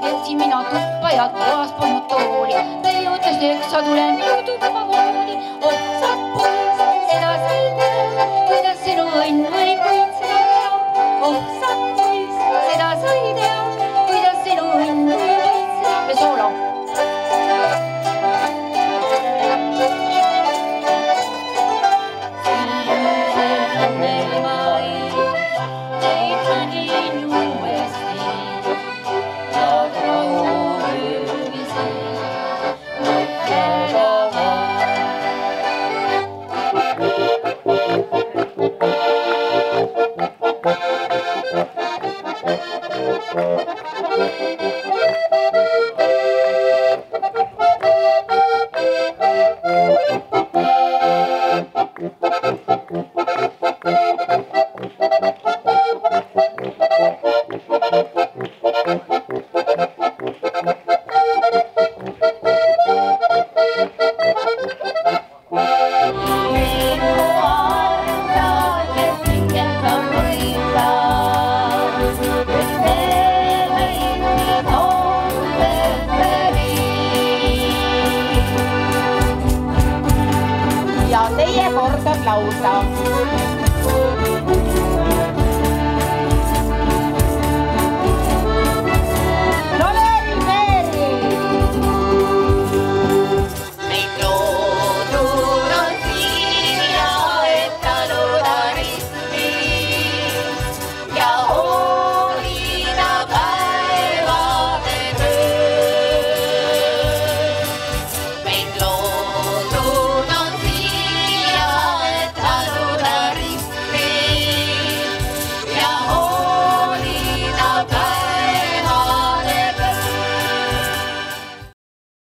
jätsin mina tuppa ja toas polnud tooli. Meie ütles teksa tulen minu tuppa voodi. Oh, sa poiss, seda sa ei tea, kuidas sinu õnn võib võitseda teha. Oh, sa poiss, seda sa ei tea, kuidas sinu õnn võib võitseda. Ja soolo. Ja teie kord on lausa.